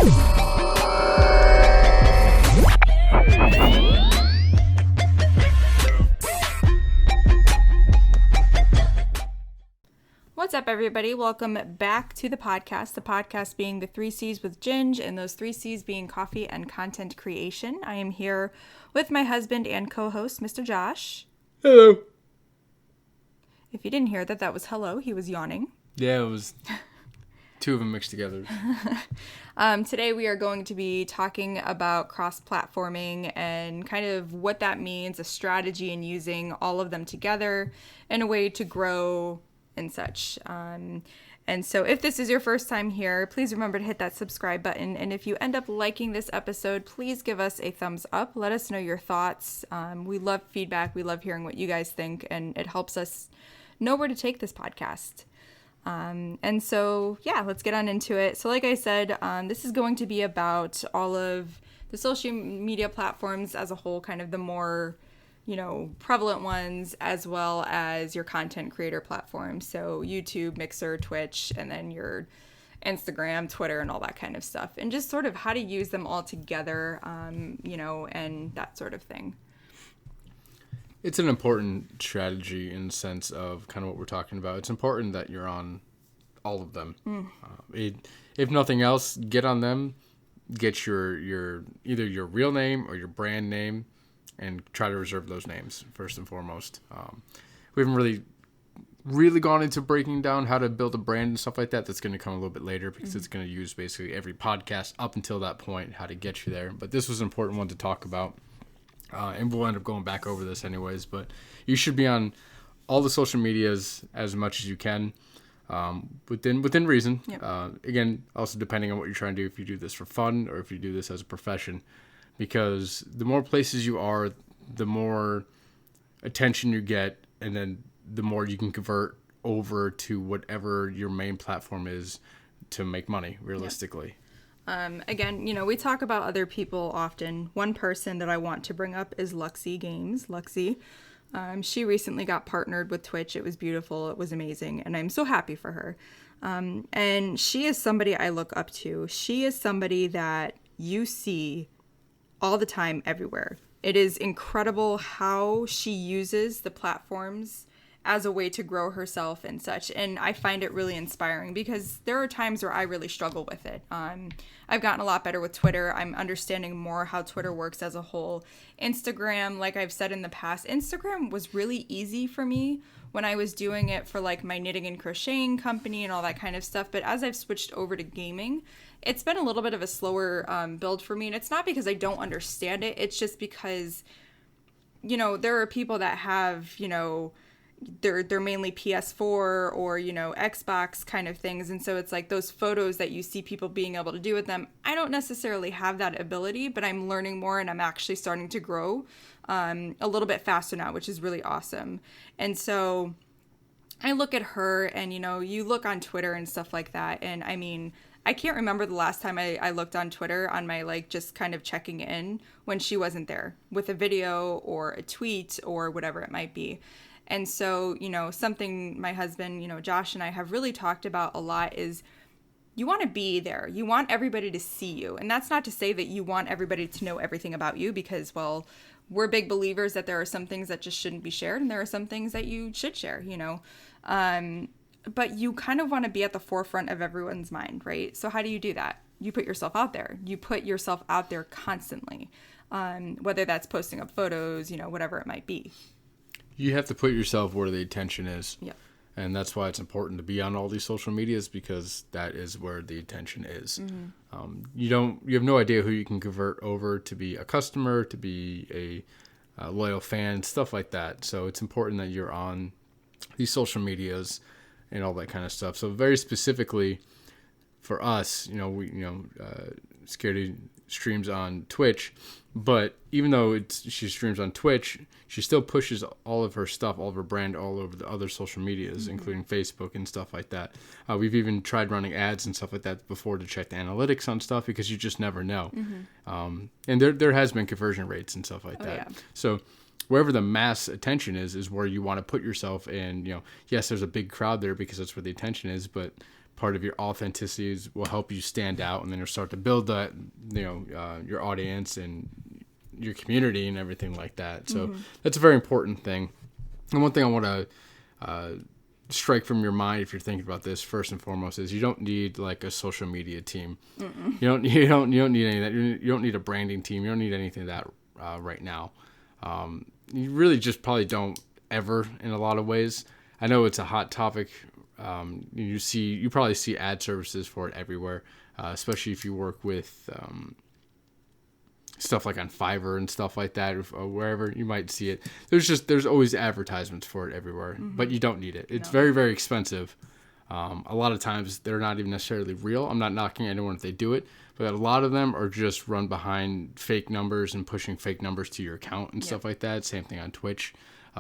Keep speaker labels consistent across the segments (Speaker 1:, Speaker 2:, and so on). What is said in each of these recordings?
Speaker 1: What's up, everybody? Welcome back to the podcast being the 3 C's with Ginge, and those 3 C's being coffee and content creation. I am here with my husband and co-host, Mr. Josh.
Speaker 2: Hello.
Speaker 1: If you didn't hear that, that was hello. He was yawning.
Speaker 2: Yeah, it was two of them mixed together.
Speaker 1: Today we are going to be talking about cross-platforming and kind of what that means, a strategy in using all of them together in a way to grow and such. And so if this is your first time here, please remember to hit that subscribe button. And if you end up liking this episode, please give us a thumbs up. Let us know your thoughts. We love feedback. We love hearing what you guys think, and it helps us know where to take this podcast. And so, yeah, let's get on into it. So like I said, this is going to be about all of the social media platforms as a whole, kind of the more prevalent ones, as well as your content creator platforms. So YouTube, Mixer, Twitch, and then your Instagram, Twitter, and all that kind of stuff. And just sort of how to use them all together, and that sort of thing.
Speaker 2: It's an important strategy in the sense of kind of what we're talking about. It's important that you're on all of them. If nothing else, get on them, get your either your real name or your brand name, and try to reserve those names first and foremost. We haven't really gone into breaking down how to build a brand and stuff like that. That's going to come a little bit later because it's going to use basically every podcast up until that point, how to get you there. But this was an important one to talk about. And we'll end up going back over this anyways. But you should be on all the social medias as much as you can, within reason. Yep. Again, also depending on what you're trying to do, if you do this for fun or if you do this as a profession. Because the more places you are, the more attention you get, and then the more you can convert over to whatever your main platform is to make money, realistically.
Speaker 1: Yeah. Again, we talk about other people often. One person that I want to bring up is Luxy Games. Luxy. She recently got partnered with Twitch. It was beautiful. It was amazing. And I'm so happy for her. And she is somebody I look up to. She is somebody that you see all the time, everywhere. It is incredible how she uses the platforms as a way to grow herself and such. And I find it really inspiring because there are times where I really struggle with it. I've gotten a lot better with Twitter. I'm understanding more how Twitter works as a whole. Instagram, like I've said in the past, Instagram was really easy for me when I was doing it for like my knitting and crocheting company and all that kind of stuff. But as I've switched over to gaming, it's been a little bit of a slower build for me. And it's not because I don't understand it. It's just because, there are people that have, they're mainly PS4 or, Xbox kind of things. And so it's like those photos that you see people being able to do with them. I don't necessarily have that ability, but I'm learning more and I'm actually starting to grow a little bit faster now, which is really awesome. And so I look at her and, you look on Twitter and stuff like that. And I mean, I can't remember the last time I looked on Twitter on my just kind of checking in when she wasn't there with a video or a tweet or whatever it might be. And so, something my husband, Josh and I have really talked about a lot is you want to be there. You want everybody to see you. And that's not to say that you want everybody to know everything about you because, well, we're big believers that there are some things that just shouldn't be shared and there are some things that you should share, But you kind of want to be at the forefront of everyone's mind, right? So how do you do that? You put yourself out there. You put yourself out there constantly, whether that's posting up photos, whatever it might be.
Speaker 2: You have to put yourself where the attention is.
Speaker 1: Yeah.
Speaker 2: And that's why it's important to be on all these social medias because that is where the attention is. Mm-hmm. You have no idea who you can convert over to be a customer, to be a loyal fan, stuff like that. So it's important that you're on these social medias and all that kind of stuff. So very specifically for us, Scaredy streams on Twitch, but even though she streams on Twitch, she still pushes all of her stuff, all of her brand all over the other social medias, mm-hmm. including Facebook and stuff like that. We've even tried running ads and stuff like that before to check the analytics on stuff because you just never know. Mm-hmm. And there has been conversion rates and stuff like that. Yeah. So wherever the mass attention is where you want to put yourself in. Yes, there's a big crowd there because that's where the attention is, but part of your authenticity will help you stand out, and then you'll start to build that, your audience and your community and everything like that. So that's a very important thing. And one thing I want to strike from your mind, if you're thinking about this, first and foremost, is you don't need like a social media team. You don't need any of that. You don't need a branding team. You don't need anything of that right now. You really just probably don't ever, in a lot of ways. I know it's a hot topic. You probably see ad services for it everywhere, especially if you work with stuff like on Fiverr and stuff like that, or wherever you might see it. There's always advertisements for it everywhere, but you don't need it. It's very, very expensive. A lot of times they're not even necessarily real. I'm not knocking anyone if they do it, but a lot of them are just run behind fake numbers and pushing fake numbers to your account and stuff like that. Same thing on Twitch.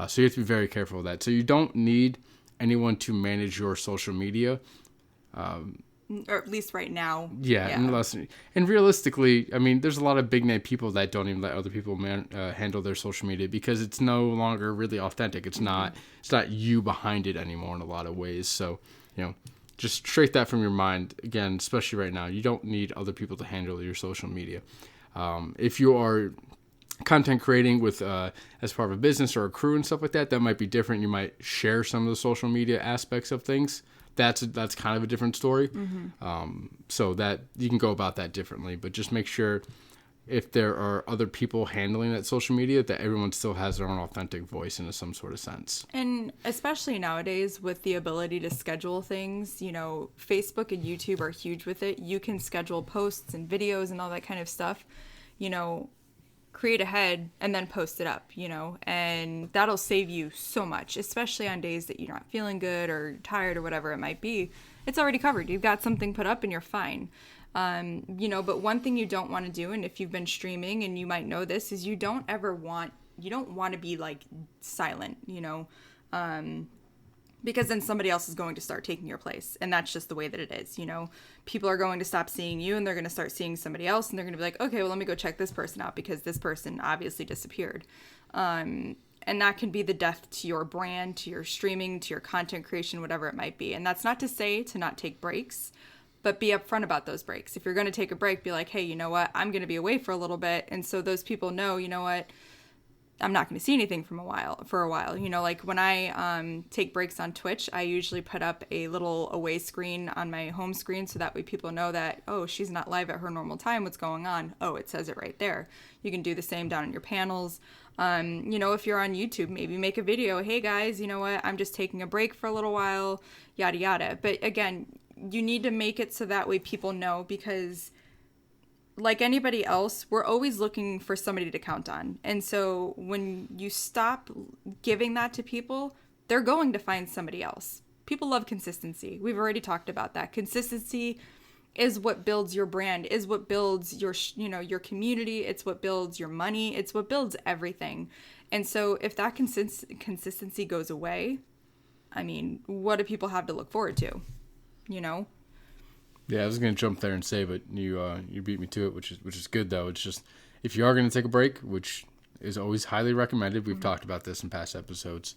Speaker 2: So you have to be very careful of that. So you don't need anyone to manage your social media.
Speaker 1: Or at least right now.
Speaker 2: Yeah. And realistically, I mean, there's a lot of big name people that don't even let other people handle their social media because it's no longer really authentic. It's not you behind it anymore in a lot of ways. So, just straight that from your mind. Again, especially right now, you don't need other people to handle your social media. If you are content creating with as part of a business or a crew and stuff like that, that might be different. You might share some of the social media aspects of things. That's kind of a different story. So that you can go about that differently, but just make sure if there are other people handling that social media, that everyone still has their own authentic voice in some sort of sense.
Speaker 1: And especially nowadays with the ability to schedule things, Facebook and YouTube are huge with it. You can schedule posts and videos and all that kind of stuff, create ahead and then post it up, and that'll save you so much, especially on days that you're not feeling good or tired or whatever it might be. It's already covered. You've got something put up and you're fine. But one thing you don't want to do, and if you've been streaming and you might know this, is you don't want to be like silent, because then somebody else is going to start taking your place. And that's just the way that it is. People are going to stop seeing you and they're going to start seeing somebody else, and they're going to be like, okay, well, let me go check this person out because this person obviously disappeared. And that can be the death to your brand, to your streaming, to your content creation, whatever it might be. And that's not to say to not take breaks, but be upfront about those breaks. If you're going to take a break, be like, hey, you know what? I'm going to be away for a little bit. And so those people know, you know what? I'm not going to see anything for a while. Like when I take breaks on Twitch, I usually put up a little away screen on my home screen so that way people know that, oh, she's not live at her normal time. What's going on? Oh, it says it right there. You can do the same down in your panels. If you're on YouTube, maybe make a video. Hey guys, you know what? I'm just taking a break for a little while, yada, yada. But again, you need to make it so that way people know, because like anybody else, we're always looking for somebody to count on. And so when you stop giving that to people, they're going to find somebody else. People love consistency. We've already talked about that. Consistency is what builds your brand, is what builds your community. It's what builds your money. It's what builds everything. And so if that consistency goes away, I mean, what do people have to look forward to?
Speaker 2: Yeah, I was gonna jump there and say, but you beat me to it, which is good though. It's just, if you are gonna take a break, which is always highly recommended. We've talked about this in past episodes.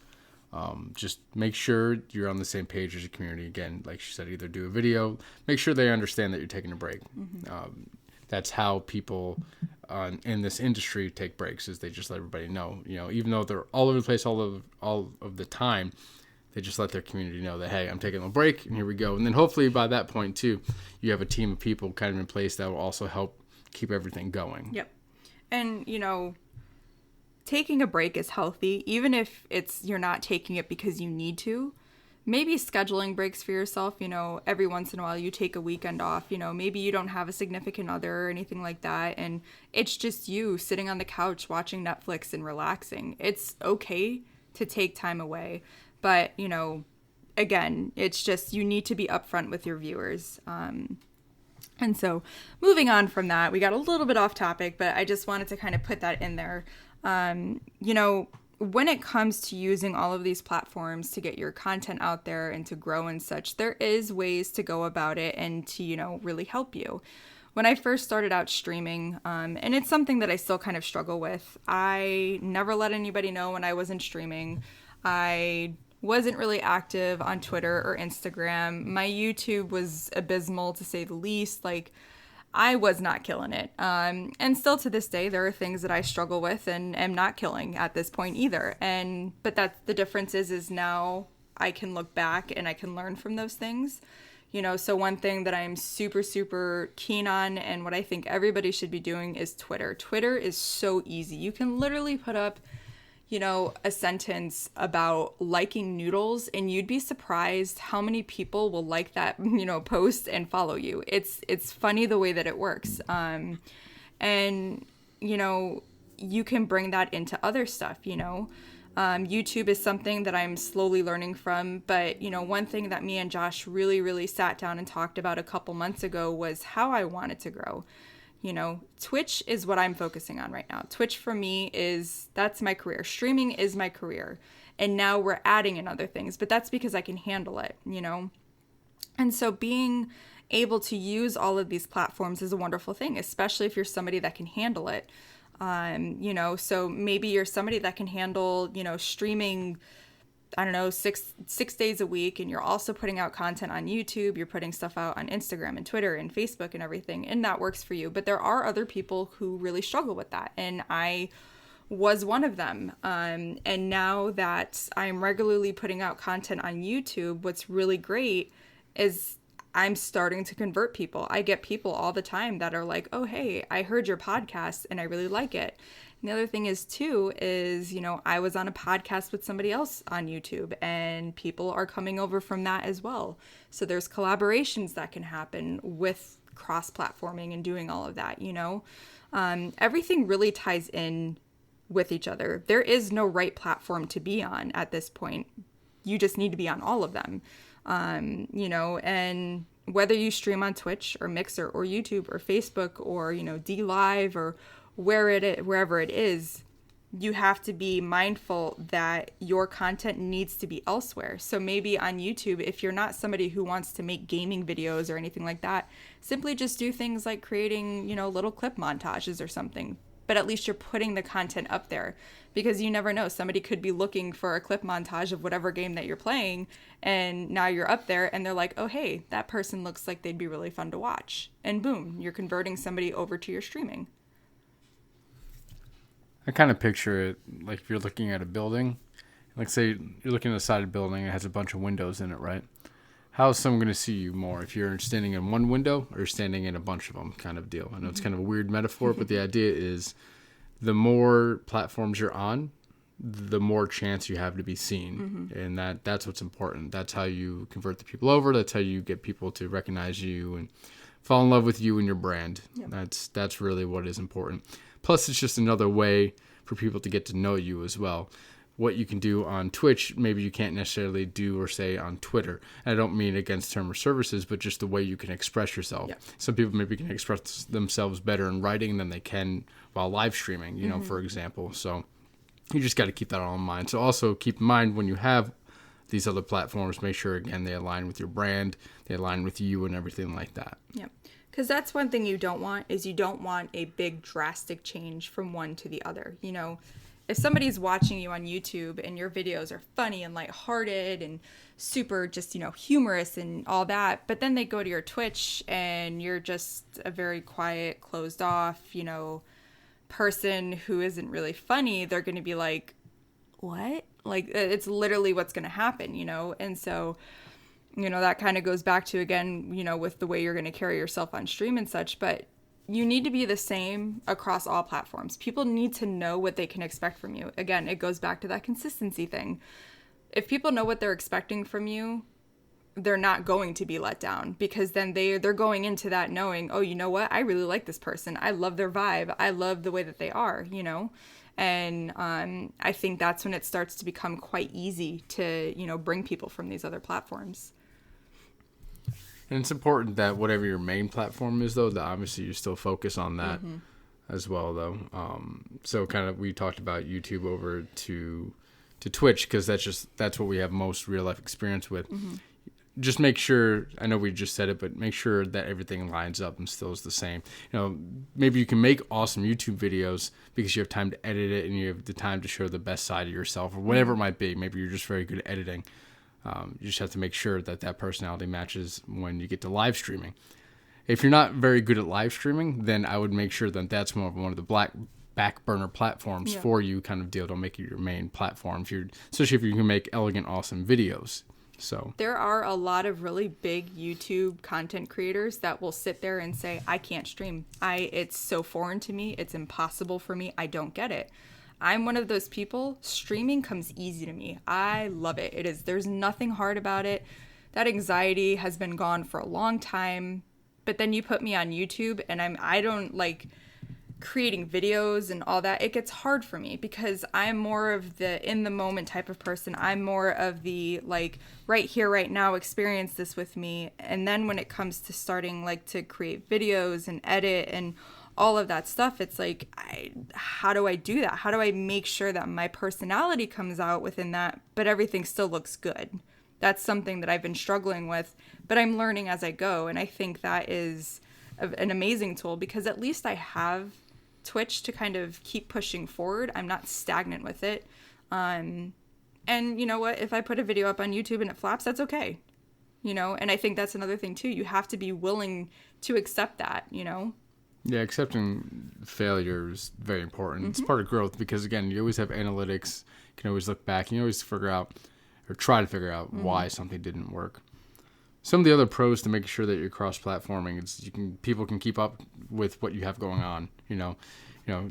Speaker 2: Just make sure you're on the same page as your community. Again, like she said, either do a video, make sure they understand that you're taking a break. That's how people in this industry take breaks, is they just let everybody know. Even though they're all over the place all of the time, they just let their community know that, hey, I'm taking a break and here we go. And then hopefully by that point too, you have a team of people kind of in place that will also help keep everything going.
Speaker 1: Yep. And, taking a break is healthy, even if you're not taking it because you need to. Maybe scheduling breaks for yourself, every once in a while you take a weekend off, maybe you don't have a significant other or anything like that, and it's just you sitting on the couch watching Netflix and relaxing. It's okay to take time away, but, again, it's just you need to be upfront with your viewers. And so moving on from that, we got a little bit off topic, but I just wanted to kind of put that in there. When it comes to using all of these platforms to get your content out there and to grow and such, there is ways to go about it and to, really help you. When I first started out streaming, and it's something that I still kind of struggle with, I never let anybody know when I wasn't streaming. I wasn't really active on Twitter or Instagram. My YouTube was abysmal, to say the least. Like, I was not killing it. And still to this day, there are things that I struggle with and am not killing at this point either. But that's the difference is now I can look back and I can learn from those things. So one thing that I'm super, super keen on and what I think everybody should be doing is Twitter. Twitter is so easy. You can literally put up, a sentence about liking noodles and you'd be surprised how many people will like that, post and follow you. It's funny the way that it works. And, you can bring that into other stuff, YouTube is something that I'm slowly learning from, but one thing that me and Josh really, really sat down and talked about a couple months ago was how I wanted to grow. Twitch is what I'm focusing on right now. Twitch for me that's my career. Streaming is my career. And now we're adding in other things, but that's because I can handle it, And so being able to use all of these platforms is a wonderful thing, especially if you're somebody that can handle it. So maybe you're somebody that can handle, streaming, I don't know, six days a week, and you're also putting out content on YouTube, you're putting stuff out on Instagram and Twitter and Facebook and everything, and that works for you. But there are other people who really struggle with that, and I was one of them. And now that I'm regularly putting out content on YouTube, what's really great is I'm starting to convert people. I get people all the time that are like, oh, hey, I heard your podcast and I really like it. And the other thing is I was on a podcast with somebody else on YouTube and people are coming over from that as well. So there's collaborations that can happen with cross-platforming and doing all of that, Everything really ties in with each other. There is no right platform to be on at this point. You just need to be on all of them. And whether you stream on Twitch or Mixer or YouTube or Facebook or, D Live or wherever it is, you have to be mindful that your content needs to be elsewhere. So maybe on YouTube, if you're not somebody who wants to make gaming videos or anything like that, simply just do things like creating, little clip montages or something. But at least you're putting the content up there, because you never know. Somebody could be looking for a clip montage of whatever game that you're playing, and now you're up there and they're like, oh, hey, that person looks like they'd be really fun to watch. And boom, you're converting somebody over to your streaming.
Speaker 2: I kind of picture it like if you're looking at a building, like say you're looking at the side of a building, it has a bunch of windows in it, right? How is someone going to see you more if you're standing in one window or standing in a bunch of them, kind of deal? I know it's kind of a weird metaphor, but the idea is the more platforms you're on, the more chance you have to be seen. And that's what's important. That's how you convert the people over. That's how you get people to recognize you and fall in love with you and your brand. Yep. That's really what is important. Plus, it's just another way for people to get to know you as well. What you can do on Twitch, maybe you can't necessarily do or say on Twitter. And I don't mean against terms or services, but just the way you can express yourself. Yep. Some people maybe can express themselves better in writing than they can while live streaming, for example. So you just got to keep that all in mind. So also keep in mind when you have these other platforms, make sure, again, they align with your brand, they align with you and everything like that.
Speaker 1: Yep. Because that's one thing you don't want, is you don't want a big drastic change from one to the other. If somebody's watching you on YouTube and your videos are funny and lighthearted and super just, humorous and all that, but then they go to your Twitch and you're just a very quiet, closed off, person who isn't really funny, they're going to be like, what? Like, it's literally what's going to happen, And so, that kind of goes back to, again, with the way you're going to carry yourself on stream and such, but you need to be the same across all platforms. People need to know what they can expect from you. Again, it goes back to that consistency thing. If people know what they're expecting from you, they're not going to be let down, because then they're going into that knowing, oh, you know what? I really like this person. I love their vibe. I love the way that they are, And I think that's when it starts to become quite easy to, bring people from these other platforms.
Speaker 2: And it's important that whatever your main platform is, though, that obviously you still focus on that as well, though. So kind of we talked about YouTube over to Twitch, because that's what we have most real life experience with. just make sure, I know we just said it, but make sure that everything lines up and still is the same. Maybe you can make awesome YouTube videos because you have time to edit it and you have the time to show the best side of yourself or whatever it might be. Maybe you're just very good at editing. You just have to make sure that personality matches when you get to live streaming. If you're not very good at live streaming, then I would make sure that that's more of one of the back burner platforms for you kind of deal. Don't make it your main platform, especially if you can make elegant, awesome videos. So
Speaker 1: there are a lot of really big YouTube content creators that will sit there and say, I can't stream. It's so foreign to me. It's impossible for me. I don't get it. I'm one of those people. Streaming comes easy to me. I love it. There's nothing hard about it. That anxiety has been gone for a long time. But then you put me on YouTube and I don't like creating videos and all that. It gets hard for me because I'm more of the in the moment type of person. I'm more of the like right here, right now, experience this with me. And then when it comes to starting like to create videos and edit and all of that stuff, it's like, how do I do that? How do I make sure that my personality comes out within that, but everything still looks good? That's something that I've been struggling with, but I'm learning as I go. And I think that is an amazing tool because at least I have Twitch to kind of keep pushing forward. I'm not stagnant with it. And you know what? If I put a video up on YouTube and it flops, that's okay. And I think that's another thing too. You have to be willing to accept that,
Speaker 2: Yeah, accepting failure is very important. It's part of growth because, again, you always have analytics. You can always look back and you always figure out or try to figure out why something didn't work. Some of the other pros to making sure that you're cross-platforming is people can keep up with what you have going on.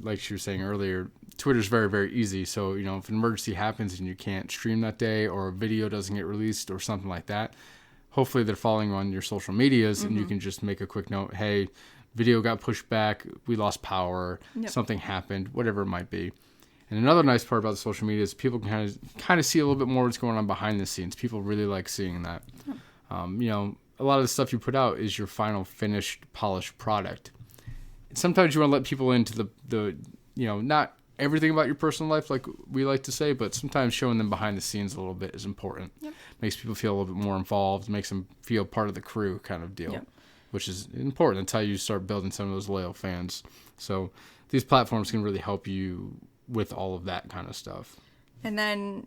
Speaker 2: Like she was saying earlier, Twitter's very, very easy. So, if an emergency happens and you can't stream that day or a video doesn't get released or something like that, hopefully they're following on your social medias and you can just make a quick note, hey, video got pushed back, we lost power, something happened, whatever it might be. And another nice part about the social media is people can kind of see a little bit more what's going on behind the scenes. People really like seeing that. A lot of the stuff you put out is your final finished, polished product. Sometimes you want to let people into the not everything about your personal life, like we like to say, but sometimes showing them behind the scenes a little bit is important. Yep. Makes people feel a little bit more involved, makes them feel part of the crew kind of deal, which is important. That's how you start building some of those loyal fans. So these platforms can really help you with all of that kind of stuff.
Speaker 1: And then,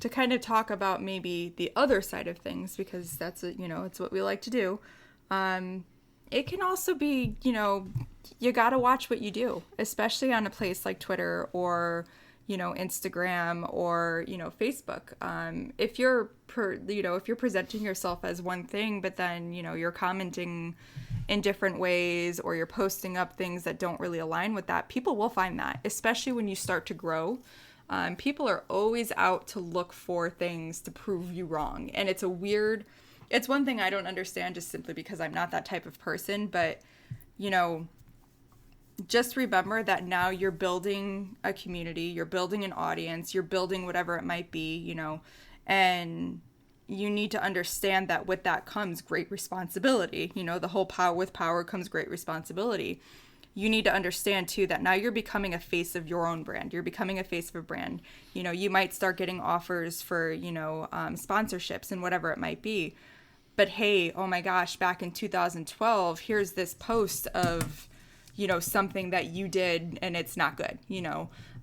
Speaker 1: to kind of talk about maybe the other side of things, because that's, it's what we like to do. It can also be, you got to watch what you do, especially on a place like Twitter or, Instagram or, Facebook. If you're, if you're presenting yourself as one thing, but then, you're commenting in different ways or you're posting up things that don't really align with that, people will find that, especially when you start to grow. People are always out to look for things to prove you wrong. And it's one thing I don't understand just simply because I'm not that type of person. But, just remember that now you're building a community, you're building an audience, you're building whatever it might be, and you need to understand that with that comes great responsibility. The whole with power comes great responsibility. You need to understand, too, that now you're becoming a face of your own brand. You're becoming a face of a brand. You might start getting offers for, sponsorships and whatever it might be. But, hey, oh, my gosh, back in 2012, here's this post of, something that you did and it's not good,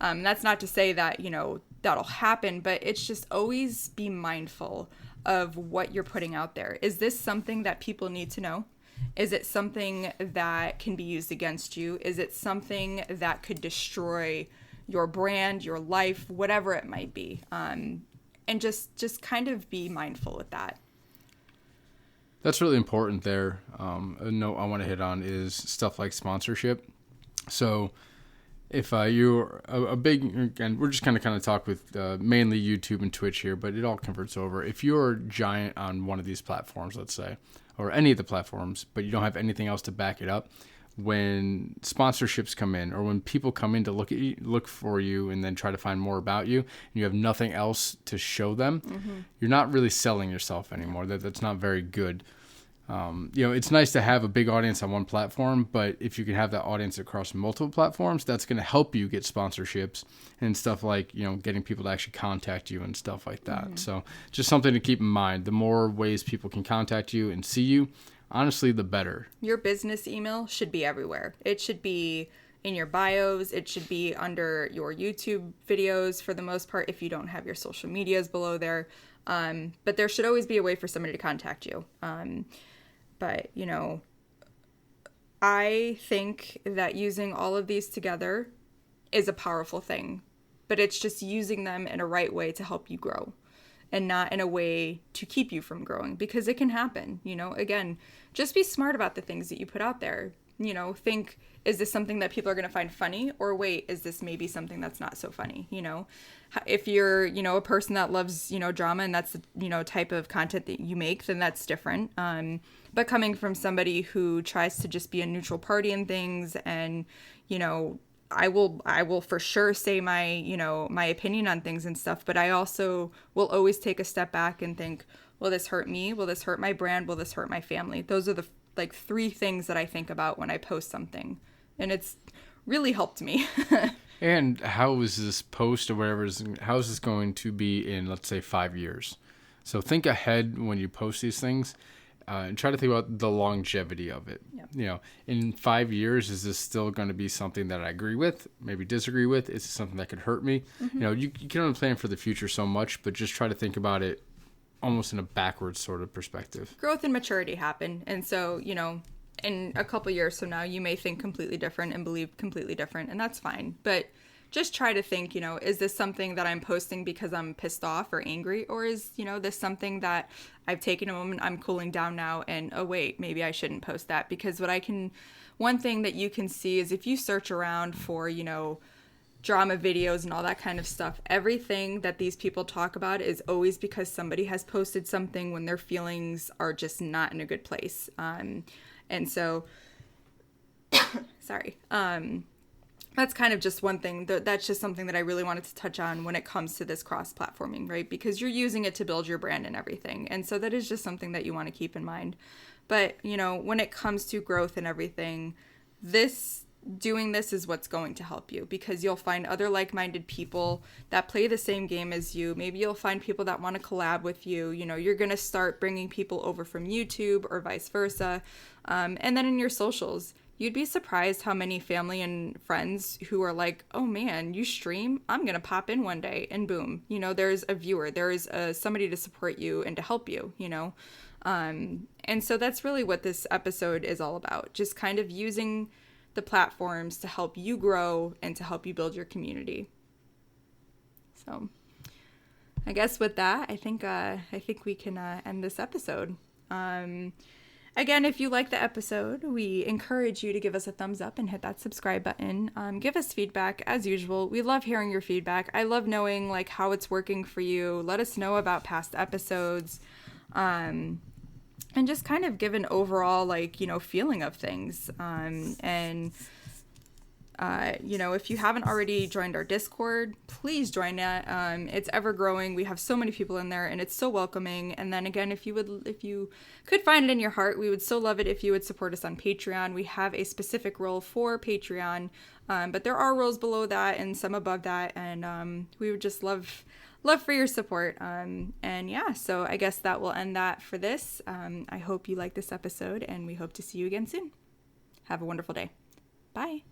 Speaker 1: That's not to say that, that'll happen, but it's just always be mindful of what you're putting out there. Is this something that people need to know? Is it something that can be used against you? Is it something that could destroy your brand, your life, whatever it might be? And just kind of be mindful with that.
Speaker 2: That's really important there. A note I want to hit on is stuff like sponsorship. So if you're a big, and we're just kind of talk with mainly YouTube and Twitch here, but it all converts over. If you're a giant on one of these platforms, let's say, or any of the platforms, but you don't have anything else to back it up, when sponsorships come in or when people come in to look for you and then try to find more about you and you have nothing else to show them, you're not really selling yourself anymore. That's not very good. It's nice to have a big audience on one platform, but if you can have that audience across multiple platforms, that's going to help you get sponsorships and stuff like, getting people to actually contact you and stuff like that. Mm-hmm. So just something to keep in mind. The more ways people can contact you and see you, honestly, the better.
Speaker 1: Your business email should be everywhere. It should be in your bios. It should be under your YouTube videos for the most part, if you don't have your social medias below there. But there should always be a way for somebody to contact you. But, I think that using all of these together is a powerful thing. But it's just using them in a right way to help you grow and not in a way to keep you from growing, because it can happen. Again, just be smart about the things that you put out there. Think, is this something that people are going to find funny? Or wait, is this maybe something that's not so funny? If you're, a person that loves, drama and that's the, type of content that you make, then that's different. But coming from somebody who tries to just be a neutral party in things and, I will for sure say my, my opinion on things and stuff, but I also will always take a step back and think, will this hurt me? Will this hurt my brand? Will this hurt my family? Those are the three things that I think about when I post something, and it's really helped me.
Speaker 2: And how is this post or whatever, how is this going to be in, let's say, 5 years? So think ahead when you post these things, and try to think about the longevity of it. Yep. In 5 years, is this still going to be something that I agree with, maybe disagree with? Is it something that could hurt me? Mm-hmm. You can only plan for the future so much, but just try to think about it almost in a backwards sort of perspective.
Speaker 1: Growth and maturity happen. And so, in a couple years from now, you may think completely different and believe completely different, and that's fine. But just try to think, is this something that I'm posting because I'm pissed off or angry? Or is, this something that I've taken a moment, I'm cooling down now, and, oh, wait, maybe I shouldn't post that? Because one thing that you can see is if you search around for, drama videos and all that kind of stuff, everything that these people talk about is always because somebody has posted something when their feelings are just not in a good place. And so, sorry, that's kind of just one thing. That's just something that I really wanted to touch on when it comes to this cross-platforming, right? Because you're using it to build your brand and everything. And so that is just something that you want to keep in mind. But, when it comes to growth and everything, doing this is what's going to help you, because you'll find other like-minded people that play the same game as you. Maybe you'll find people that want to collab with you. You're going to start bringing people over from YouTube or vice versa. And then in your socials, you'd be surprised how many family and friends who are like, oh man, you stream? I'm going to pop in one day, and boom, there's a viewer, there's somebody to support you and to help you, and so that's really what this episode is all about. Just kind of using the platforms to help you grow and to help you build your community. So I guess with that, I think we can end this episode. Again, if you like the episode, we encourage you to give us a thumbs up and hit that subscribe button. Give us feedback as usual. We love hearing your feedback. I love knowing how it's working for you. Let us know about past episodes. And just kind of give an overall, feeling of things. If you haven't already joined our Discord, please join it. It's ever growing. We have so many people in there, and it's so welcoming. And then again, if you could find it in your heart, we would so love it if you would support us on Patreon. We have a specific role for Patreon, but there are roles below that and some above that, and we would just love for your support. So I guess that will end that for this. I hope you like this episode, and we hope to see you again soon. Have a wonderful day. Bye.